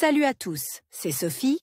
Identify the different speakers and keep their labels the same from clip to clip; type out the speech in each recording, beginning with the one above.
Speaker 1: Salut à tous, c'est Sophie.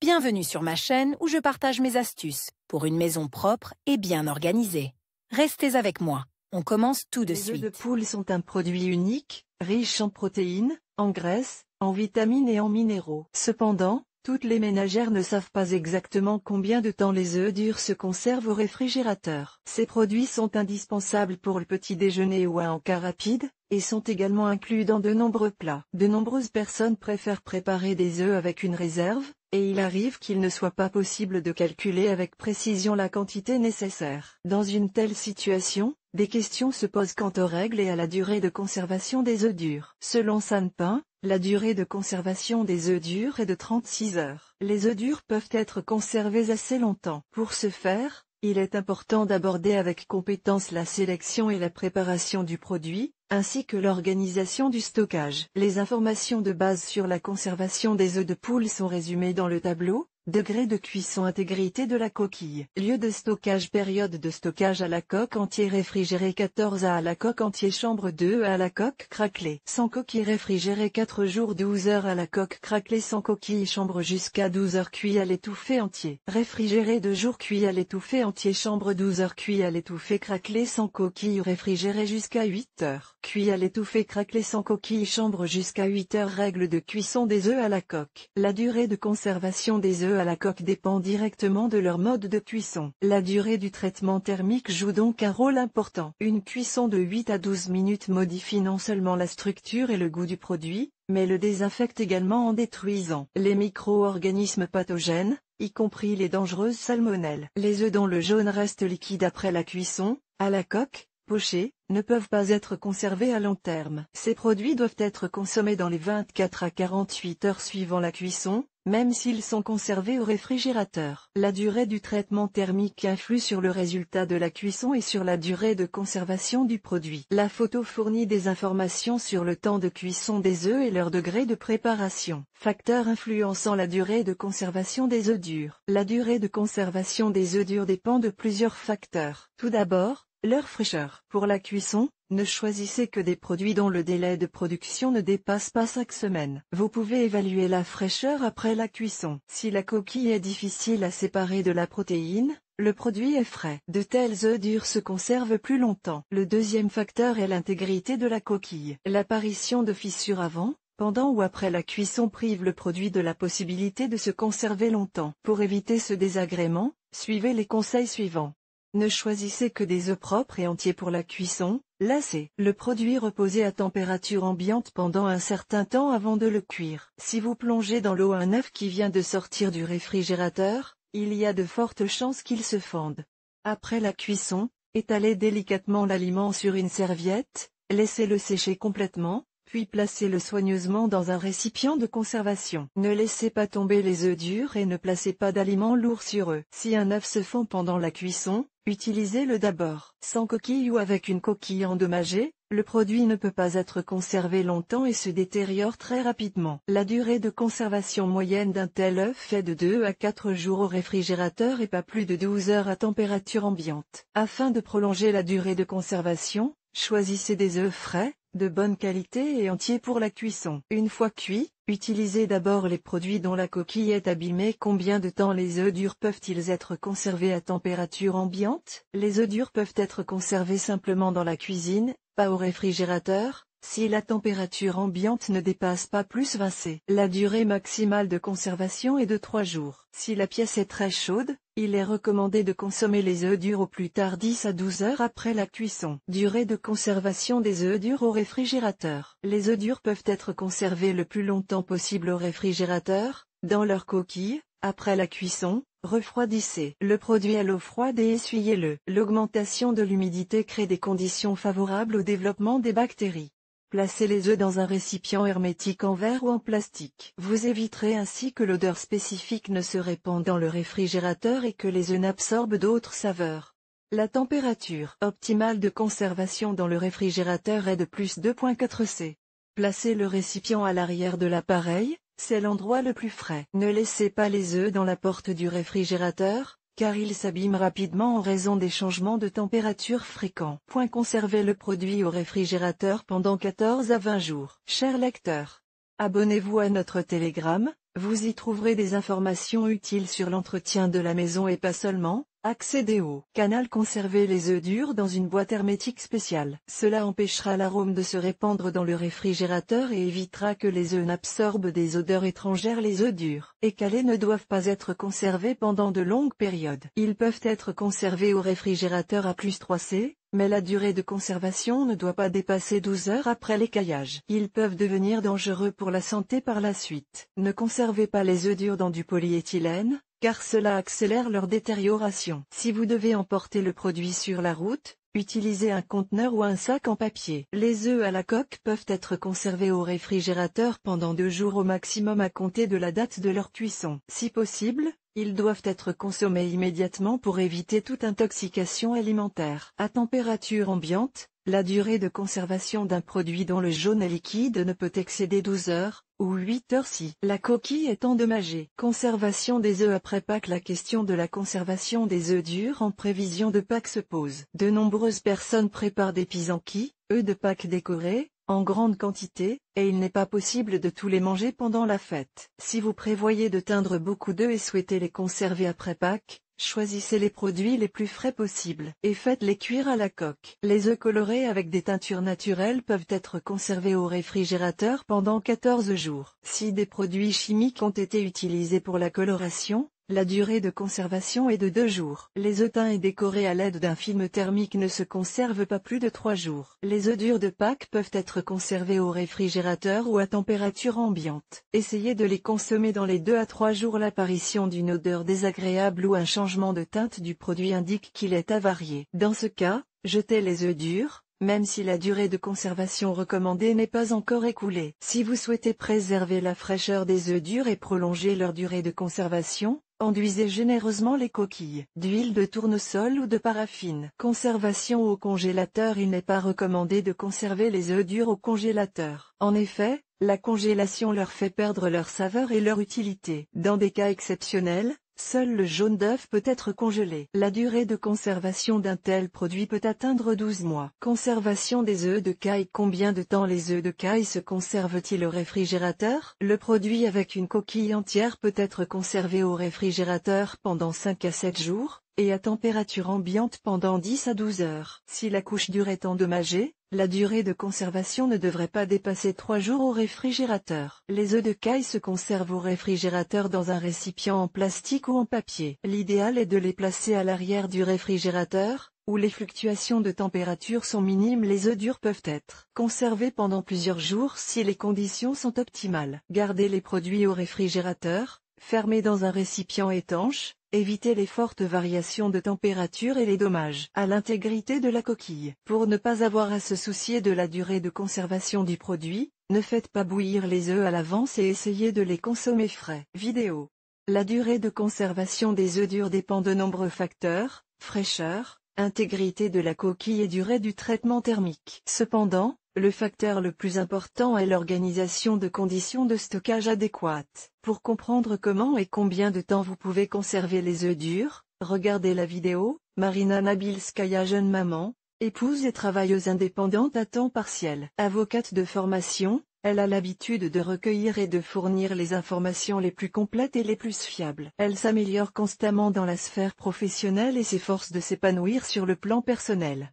Speaker 1: Bienvenue sur ma chaîne où je partage mes astuces pour une maison propre et bien organisée. Restez avec moi, on commence tout de suite.
Speaker 2: Les œufs de poule sont un produit unique, riche en protéines, en graisses, en vitamines et en minéraux. Cependant, toutes les ménagères ne savent pas exactement combien de temps les œufs durs se conservent au réfrigérateur. Ces produits sont indispensables pour le petit déjeuner ou un encas rapide, et sont également inclus dans de nombreux plats. De nombreuses personnes préfèrent préparer des œufs avec une réserve, et il arrive qu'il ne soit pas possible de calculer avec précision la quantité nécessaire. Dans une telle situation, des questions se posent quant aux règles et à la durée de conservation des œufs durs. Selon Sanpin, la durée de conservation des œufs durs est de 36 heures. Les œufs durs peuvent être conservés assez longtemps. Pour ce faire, il est important d'aborder avec compétence la sélection et la préparation du produit, ainsi que l'organisation du stockage. Les informations de base sur la conservation des œufs de poule sont résumées dans le tableau. Degré de cuisson, intégrité de la coquille. Lieu de stockage, période de stockage à la coque entier réfrigéré 14 à la coque entier, chambre 2 à la coque craquelée. Sans coquille réfrigéré 4 jours 12 heures à la coque craquelée, sans coquille chambre jusqu'à 12 heures, cuit à l'étouffée entier. Réfrigéré 2 jours, cuit à l'étouffée entier, chambre 12 heures, cuit à l'étouffée craquelée sans coquille, réfrigéré jusqu'à 8 heures. Cuit à l'étouffée craquelée sans coquille, chambre jusqu'à 8 heures. Règle de cuisson des œufs à la coque. La durée de conservation des œufs à la coque dépend directement de leur mode de cuisson. La durée du traitement thermique joue donc un rôle important. Une cuisson de 8 à 12 minutes modifie non seulement la structure et le goût du produit, mais le désinfecte également en détruisant les micro-organismes pathogènes, y compris les dangereuses salmonelles. Les œufs dont le jaune reste liquide après la cuisson, à la coque, pochés, ne peuvent pas être conservés à long terme. Ces produits doivent être consommés dans les 24 à 48 heures suivant la cuisson, même s'ils sont conservés au réfrigérateur. La durée du traitement thermique influe sur le résultat de la cuisson et sur la durée de conservation du produit. La photo fournit des informations sur le temps de cuisson des œufs et leur degré de préparation. Facteurs influençant la durée de conservation des œufs durs. La durée de conservation des œufs durs dépend de plusieurs facteurs. Tout d'abord, leur fraîcheur. Pour la cuisson, ne choisissez que des produits dont le délai de production ne dépasse pas 5 semaines. Vous pouvez évaluer la fraîcheur après la cuisson. Si la coquille est difficile à séparer de la protéine, le produit est frais. De tels œufs durs se conservent plus longtemps. Le deuxième facteur est l'intégrité de la coquille. L'apparition de fissures avant, pendant ou après la cuisson prive le produit de la possibilité de se conserver longtemps. Pour éviter ce désagrément, suivez les conseils suivants. Ne choisissez que des œufs propres et entiers pour la cuisson. Lassez le produit reposer à température ambiante pendant un certain temps avant de le cuire. Si vous plongez dans l'eau un œuf qui vient de sortir du réfrigérateur, il y a de fortes chances qu'il se fonde. Après la cuisson, étalez délicatement l'aliment sur une serviette, laissez-le sécher complètement, puis placez-le soigneusement dans un récipient de conservation. Ne laissez pas tomber les œufs durs et ne placez pas d'aliments lourds sur eux. Si un œuf se fond pendant la cuisson, utilisez-le d'abord. Sans coquille ou avec une coquille endommagée, le produit ne peut pas être conservé longtemps et se détériore très rapidement. La durée de conservation moyenne d'un tel œuf est de 2 à 4 jours au réfrigérateur et pas plus de 12 heures à température ambiante. Afin de prolonger la durée de conservation, choisissez des œufs frais, de bonne qualité et entiers pour la cuisson. Une fois cuits, utilisez d'abord les produits dont la coquille est abîmée. Combien de temps les œufs durs peuvent-ils être conservés à température ambiante? Les œufs durs peuvent être conservés simplement dans la cuisine, pas au réfrigérateur, si la température ambiante ne dépasse pas plus 20 C. La durée maximale de conservation est de 3 jours. Si la pièce est très chaude, il est recommandé de consommer les œufs durs au plus tard 10 à 12 heures après la cuisson. Durée de conservation des œufs durs au réfrigérateur. Les œufs durs peuvent être conservés le plus longtemps possible au réfrigérateur, dans leur coquille, après la cuisson. Refroidissez le produit à l'eau froide et essuyez-le. L'augmentation de l'humidité crée des conditions favorables au développement des bactéries. Placez les œufs dans un récipient hermétique en verre ou en plastique. Vous éviterez ainsi que l'odeur spécifique ne se répande dans le réfrigérateur et que les œufs n'absorbent d'autres saveurs. La température optimale de conservation dans le réfrigérateur est de plus 2,4 C. Placez le récipient à l'arrière de l'appareil, c'est l'endroit le plus frais. Ne laissez pas les œufs dans la porte du réfrigérateur, car ils s'abîment rapidement en raison des changements de température fréquents. Conservez le produit au réfrigérateur pendant 14 à 20 jours. Cher lecteur, Abonnez-vous à notre Telegram, vous y trouverez des informations utiles sur l'entretien de la maison et pas seulement. Accédez au canal. Conservez les œufs durs dans une boîte hermétique spéciale. Cela empêchera l'arôme de se répandre dans le réfrigérateur et évitera que les œufs n'absorbent des odeurs étrangères. Les œufs durs et calés ne doivent pas être conservés pendant de longues périodes. Ils peuvent être conservés au réfrigérateur à +3°C, mais la durée de conservation ne doit pas dépasser 12 heures après l'écaillage. Ils peuvent devenir dangereux pour la santé par la suite. Ne conservez pas les œufs durs dans du polyéthylène, car cela accélère leur détérioration. Si vous devez emporter le produit sur la route, utilisez un conteneur ou un sac en papier. Les œufs à la coque peuvent être conservés au réfrigérateur pendant 2 jours au maximum à compter de la date de leur cuisson. Si possible, ils doivent être consommés immédiatement pour éviter toute intoxication alimentaire. À température ambiante, la durée de conservation d'un produit dont le jaune est liquide ne peut excéder 12 heures, ou 8 heures si la coquille est endommagée. Conservation des œufs après Pâques. La question de la conservation des œufs durs en prévision de Pâques se pose. De nombreuses personnes préparent des pissenquis, œufs de Pâques décorés, en grande quantité, et il n'est pas possible de tous les manger pendant la fête. Si vous prévoyez de teindre beaucoup d'œufs et souhaitez les conserver après Pâques, choisissez les produits les plus frais possibles et faites-les cuire à la coque. Les œufs colorés avec des teintures naturelles peuvent être conservés au réfrigérateur pendant 14 jours. Si des produits chimiques ont été utilisés pour la coloration, la durée de conservation est de 2 jours. Les œufs teints et décorés à l'aide d'un film thermique ne se conservent pas plus de 3 jours. Les œufs durs de Pâques peuvent être conservés au réfrigérateur ou à température ambiante. Essayez de les consommer dans les 2 à 3 jours. L'apparition d'une odeur désagréable ou un changement de teinte du produit indique qu'il est avarié. Dans ce cas, jetez les œufs durs, même si la durée de conservation recommandée n'est pas encore écoulée. Si vous souhaitez préserver la fraîcheur des œufs durs et prolonger leur durée de conservation, enduisez généreusement les coquilles d'huile de tournesol ou de paraffine. Conservation au congélateur. Il n'est pas recommandé de conserver les œufs durs au congélateur. En effet, la congélation leur fait perdre leur saveur et leur utilité. Dans des cas exceptionnels, seul le jaune d'œuf peut être congelé. La durée de conservation d'un tel produit peut atteindre 12 mois. Conservation des œufs de caille. Combien de temps les œufs de caille se conservent-ils au réfrigérateur? Le produit avec une coquille entière peut être conservé au réfrigérateur pendant 5 à 7 jours, et à température ambiante pendant 10 à 12 heures. Si la couche dure est endommagée, la durée de conservation ne devrait pas dépasser 3 jours au réfrigérateur. Les œufs de caille se conservent au réfrigérateur dans un récipient en plastique ou en papier. L'idéal est de les placer à l'arrière du réfrigérateur, où les fluctuations de température sont minimes. Les œufs durs peuvent être conservés pendant plusieurs jours si les conditions sont optimales. Gardez les produits au réfrigérateur, fermés dans un récipient étanche. Évitez les fortes variations de température et les dommages à l'intégrité de la coquille. Pour ne pas avoir à se soucier de la durée de conservation du produit, ne faites pas bouillir les œufs à l'avance et essayez de les consommer frais. Vidéo. La durée de conservation des œufs durs dépend de nombreux facteurs: fraîcheur, intégrité de la coquille et durée du traitement thermique. Cependant, le facteur le plus important est l'organisation de conditions de stockage adéquates. Pour comprendre comment et combien de temps vous pouvez conserver les œufs durs, regardez la vidéo. Marina Nabilskaya, jeune maman, épouse et travailleuse indépendante à temps partiel. Avocate de formation, elle a l'habitude de recueillir et de fournir les informations les plus complètes et les plus fiables. Elle s'améliore constamment dans la sphère professionnelle et s'efforce de s'épanouir sur le plan personnel.